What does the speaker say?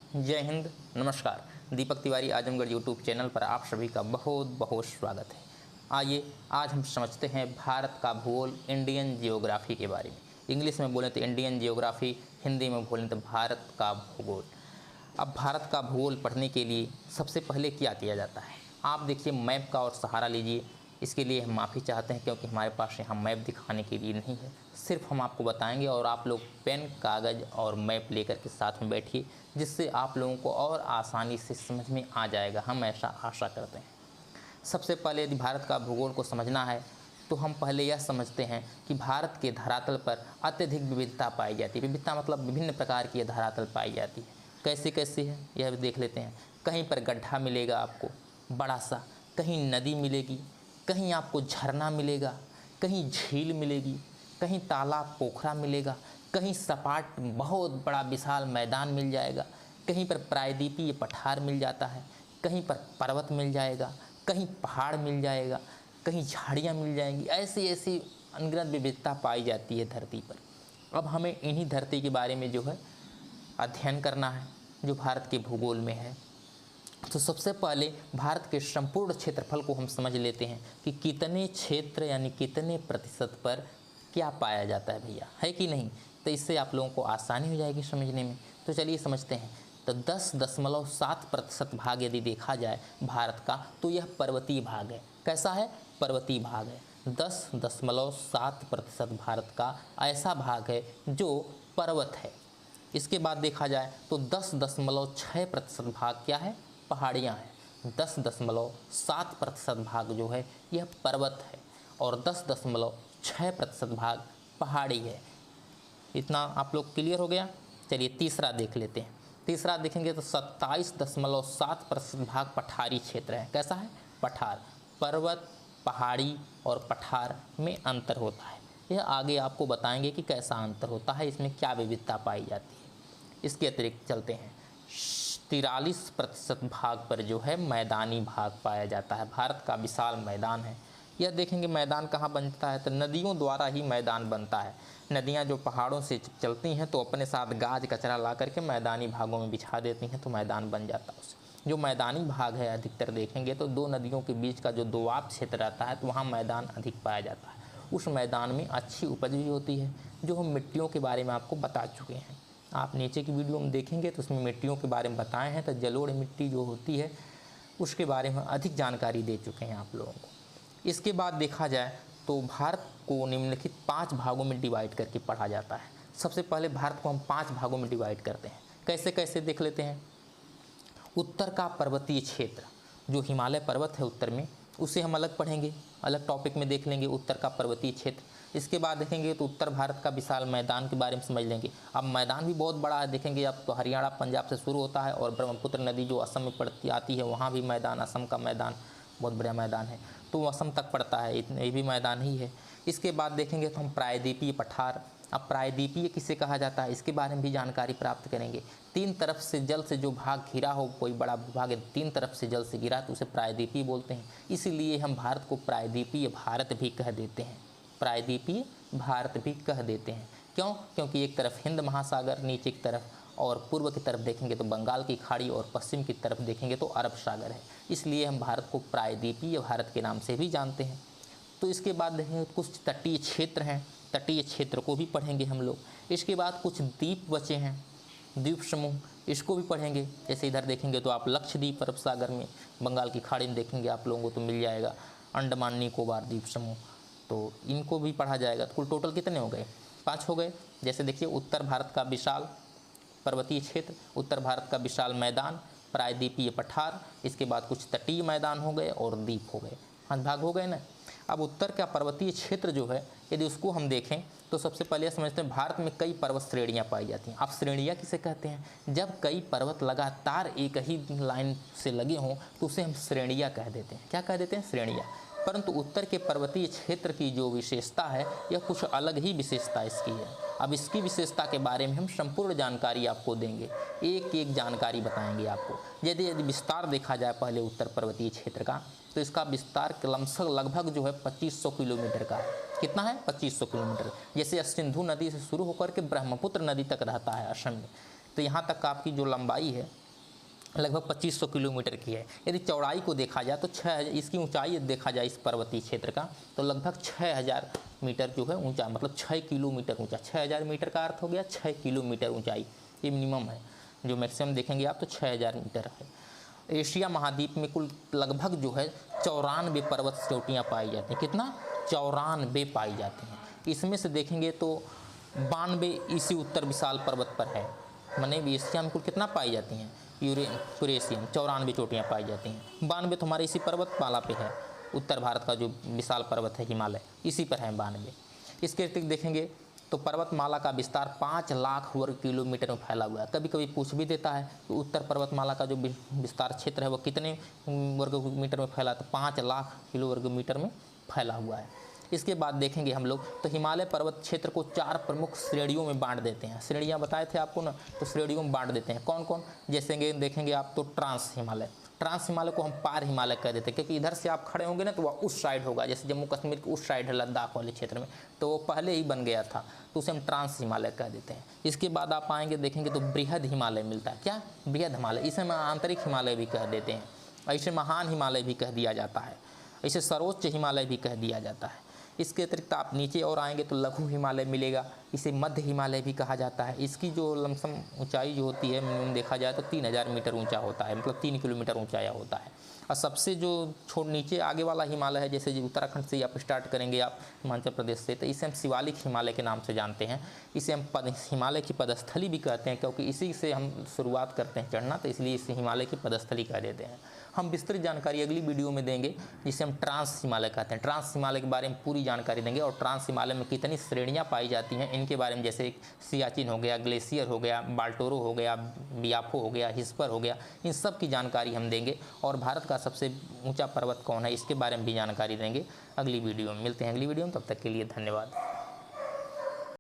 जय हिंद, नमस्कार। Deepak Tiwari Azamgarh YouTube channel पर आप सभी का बहुत बहुत स्वागत है। आइए आज हम समझते हैं भारत का भूगोल, इंडियन जियोग्राफी के बारे में। इंग्लिश में बोलें तो इंडियन जियोग्राफी, हिंदी में बोलें तो भारत का भूगोल। अब भारत का भूगोल पढ़ने के लिए सबसे पहले क्या किया जाता है, आप देखिए मैप का और सहारा लीजिए। इसके लिए हम माफ़ी चाहते हैं क्योंकि हमारे पास यहाँ मैप दिखाने के लिए नहीं है, सिर्फ हम आपको बताएंगे और आप लोग पेन, कागज़ और मैप लेकर के साथ में बैठिए, जिससे आप लोगों को और आसानी से समझ में आ जाएगा। हम ऐसा आशा करते हैं। सबसे पहले यदि भारत का भूगोल को समझना है तो हम पहले यह समझते हैं कि भारत के धरातल पर अत्यधिक विविधता पाई जाती है। विविधता मतलब विभिन्न प्रकार की धरातल पाई जाती है। कैसे कैसे है यह भी देख लेते हैं। कहीं पर गड्ढा मिलेगा आपको बड़ा सा, कहीं नदी मिलेगी, कहीं आपको झरना मिलेगा, कहीं झील मिलेगी, कहीं तालाब पोखरा मिलेगा, कहीं सपाट बहुत बड़ा विशाल मैदान मिल जाएगा, कहीं पर प्रायद्वीपीय पठार मिल जाता है, कहीं पर पर्वत मिल जाएगा, कहीं पहाड़ मिल जाएगा, कहीं झाड़ियाँ मिल जाएंगी। ऐसी ऐसी अनगिनत विविधता पाई जाती है धरती पर। अब हमें इन्हीं धरती के बारे में जो है अध्ययन करना है, जो भारत के भूगोल में है। तो सबसे पहले भारत के संपूर्ण क्षेत्रफल को हम समझ लेते हैं कि कितने क्षेत्र यानी कितने प्रतिशत पर क्या पाया जाता है भैया, है कि नहीं। तो इससे आप लोगों को आसानी हो जाएगी समझने में। तो चलिए समझते हैं। तो 10.7% भाग यदि देखा जाए भारत का, तो यह पर्वतीय भाग है। कैसा है? पर्वतीय भाग है। 10.7% भारत का ऐसा भाग है जो पर्वत है। इसके बाद देखा जाए तो 10.6% भाग क्या है? पहाड़ियाँ हैं। 10.7% भाग जो है यह पर्वत है और 10.6% भाग पहाड़ी है। इतना आप लोग क्लियर हो गया। चलिए तीसरा देख लेते हैं। तीसरा देखेंगे तो 27.7% भाग पठारी क्षेत्र है। कैसा है? पठार। पर्वत, पहाड़ी और पठार में अंतर होता है। यह आगे आपको बताएंगे कि कैसा अंतर होता है, इसमें क्या विविधता पाई जाती है। इसके अतिरिक्त चलते हैं। 43% भाग पर जो है मैदानी भाग पाया जाता है। भारत का विशाल मैदान है। यह देखेंगे मैदान कहाँ बनता है, तो नदियों द्वारा ही मैदान बनता है। नदियाँ जो पहाड़ों से चलती हैं तो अपने साथ गाज कचरा ला करके मैदानी भागों में बिछा देती हैं, तो मैदान बन जाता है उससे। जो मैदानी भाग है अधिकतर देखेंगे तो दो नदियों के बीच का जो दोआब क्षेत्र रहता है, तो वहाँ मैदान अधिक पाया जाता है। उस मैदान में अच्छी उपज भी होती है, जो हम मिट्टियों के बारे में आपको बता चुके हैं। आप नीचे की वीडियो में देखेंगे तो उसमें मिट्टियों के बारे में बताए हैं। तो जलोढ़ मिट्टी जो होती है उसके बारे में अधिक जानकारी दे चुके हैं आप लोगों को। इसके बाद देखा जाए तो भारत को निम्नलिखित 5 भागों में डिवाइड करके पढ़ा जाता है। सबसे पहले भारत को हम 5 भागों में डिवाइड करते हैं। कैसे कैसे देख लेते हैं। उत्तर का पर्वतीय क्षेत्र, जो हिमालय पर्वत है उत्तर में, उसे हम अलग पढ़ेंगे, अलग टॉपिक में देख लेंगे उत्तर का पर्वतीय क्षेत्र। इसके बाद देखेंगे तो उत्तर भारत का विशाल मैदान के बारे में समझ लेंगे। अब मैदान भी बहुत बड़ा है, देखेंगे अब तो हरियाणा पंजाब से शुरू होता है और ब्रह्मपुत्र नदी जो असम में पड़ती आती है, वहाँ भी मैदान, असम का मैदान बहुत बड़ा मैदान है, तो असम तक पड़ता है, ये भी मैदान ही है। इसके बाद देखेंगे तो हम प्रायद्वीपीय पठार। अब प्रायद्वीपीय किसे कहा जाता है, इसके बारे में भी जानकारी प्राप्त करेंगे। 3 तरफ से जल से जो भाग घिरा हो, कोई बड़ा भाग है 3 तरफ से जल से घिरा, तो उसे प्रायद्वीपीय बोलते हैं। इसीलिए हम भारत को प्रायद्वीपीय भारत भी कह देते हैं। प्रायद्वीपीय भारत भी कह देते हैं। क्यों? क्योंकि एक तरफ हिंद महासागर नीचे की तरफ, और पूर्व की तरफ देखेंगे तो बंगाल की खाड़ी, और पश्चिम की तरफ देखेंगे तो अरब सागर है। इसलिए हम भारत को प्रायद्वीपीय भारत के नाम से भी जानते हैं। तो इसके बाद देखेंगे कुछ तटीय क्षेत्र हैं, तटीय क्षेत्र को भी पढ़ेंगे हम लोग। इसके बाद कुछ द्वीप बचे हैं, द्वीप समूह, इसको भी पढ़ेंगे। जैसे इधर देखेंगे तो आप लक्षद्वीप अरब सागर में, बंगाल की खाड़ी में देखेंगे आप लोगों को तो मिल जाएगा अंडमान निकोबार द्वीप समूह, तो इनको भी पढ़ा जाएगा। तो कुल टोटल कितने हो गए? 5 हो गए। जैसे देखिए उत्तर भारत का विशाल पर्वतीय क्षेत्र, उत्तर भारत का विशाल मैदान, प्रायद्वीपीय पठार, इसके बाद कुछ तटीय मैदान हो गए और द्वीप हो गए। 5 भाग हो गए ना। अब उत्तर का पर्वतीय क्षेत्र जो है, यदि उसको हम देखें तो सबसे पहले समझते हैं भारत में कई पर्वत श्रेणियाँ पाई जाती हैं। अब श्रेणियाँ किसे कहते हैं? जब कई पर्वत लगातार एक ही लाइन से लगे हों तो उसे हम श्रेणियाँ कह देते हैं। क्या कह देते हैं? श्रेणियाँ। परंतु उत्तर के पर्वतीय क्षेत्र की जो विशेषता है, यह कुछ अलग ही विशेषता इसकी है। अब इसकी विशेषता के बारे में हम संपूर्ण जानकारी आपको देंगे, एक एक जानकारी बताएंगे आपको। यदि विस्तार देखा जाए पहले उत्तर पर्वतीय क्षेत्र का, तो इसका विस्तार क्रमशः लगभग जो है 2500 किलोमीटर का है। कितना है? 2500 किलोमीटर। जैसे सिंधु नदी से शुरू होकर के ब्रह्मपुत्र नदी तक रहता है असम में, तो यहाँ तक आपकी जो लंबाई है लगभग 2500 किलोमीटर की है। यदि चौड़ाई को देखा जाए तो 6000, इसकी ऊंचाई देखा जाए इस पर्वतीय क्षेत्र का तो लगभग 6000 मीटर जो है ऊंचा, मतलब 6 किलोमीटर ऊंचा। 6000 मीटर का अर्थ हो गया 6 किलोमीटर ऊंचाई, ये मिनिमम है। जो मैक्सिमम देखेंगे आप तो 6000 मीटर है। एशिया महाद्वीप में कुल लगभग जो है 94 पर्वत चोटियाँ पाई जाती हैं। कितना? 94 पाई जाती हैं। इसमें से देखेंगे तो 92 इसी उत्तर विशाल पर्वत पर है। माने एशिया में कुल कितना पाई जाती हैं? यूरेशियन 94 चोटियाँ पाई जाती हैं। 92 तो हमारे इसी पर्वतमाला पे है। उत्तर भारत का जो विशाल पर्वत है हिमालय, इसी पर है 92। इसके अतिरिक्त देखेंगे तो पर्वतमाला का विस्तार 5 लाख वर्ग किलोमीटर में फैला हुआ है। कभी कभी पूछ भी देता है कि उत्तर पर्वतमाला का जो विस्तार क्षेत्र है वो कितने वर्ग मीटर में फैला, तो 5 लाख किलो वर्ग मीटर में फैला हुआ है। इसके बाद देखेंगे हम लोग तो हिमालय पर्वत क्षेत्र को 4 प्रमुख श्रेणियों में बांट देते हैं। श्रेणियां बताए थे आपको ना, तो श्रेणियों में बांट देते हैं। कौन कौन? जैसे देखेंगे आप तो ट्रांस हिमालय, ट्रांस हिमालय को हम पार हिमालय कह देते हैं, क्योंकि इधर से आप खड़े होंगे ना तो वह उस साइड होगा। जैसे जम्मू कश्मीर के उस साइड है लद्दाख वाले क्षेत्र में, तो वो पहले ही बन गया था, तो उसे हम ट्रांस हिमालय कह देते हैं। इसके बाद आप आएंगे देखेंगे तो बृहद हिमालय मिलता है। क्या? बृहद हिमालय, इसे हम आंतरिक हिमालय भी कह देते हैं। ऐसे महान हिमालय भी कह दिया जाता है, ऐसे सर्वोच्च हिमालय भी कह दिया जाता है। इसके अतिरिक्त आप नीचे और आएंगे तो लघु हिमालय मिलेगा, इसे मध्य हिमालय भी कहा जाता है। इसकी जो लमसम ऊंचाई जो होती है मिनिमम देखा जाए तो 3000 मीटर ऊंचा होता है, मतलब 3 किलोमीटर ऊंचाया होता है। और सबसे जो नीचे आगे वाला हिमालय है, जैसे उत्तराखंड से आप स्टार्ट करेंगे आप हिमाचल प्रदेश से, तो इसे हम शिवालिक हिमालय के नाम से जानते हैं। इसे हम हिमालय की पदस्थली भी कहते हैं, क्योंकि इसी से हम शुरुआत करते हैं चढ़ना, तो इसलिए इसे हिमालय की पदस्थली कह देते हैं। हम विस्तृत जानकारी अगली वीडियो में देंगे, जिसे हम ट्रांस हिमालय कहते हैं। ट्रांस हिमालय के बारे में पूरी जानकारी देंगे और ट्रांस हिमालय में कितनी श्रेणियां पाई जाती हैं इनके बारे में, जैसे सियाचिन हो गया, ग्लेशियर हो गया, बाल्टोरो हो गया, बियाफो हो गया, हिस्पर हो गया, इन सब की जानकारी हम देंगे। और भारत का सबसे ऊंचा पर्वत कौन है इसके बारे में भी जानकारी देंगे अगली वीडियो में। मिलते हैं अगली वीडियो में, तब तक के लिए धन्यवाद।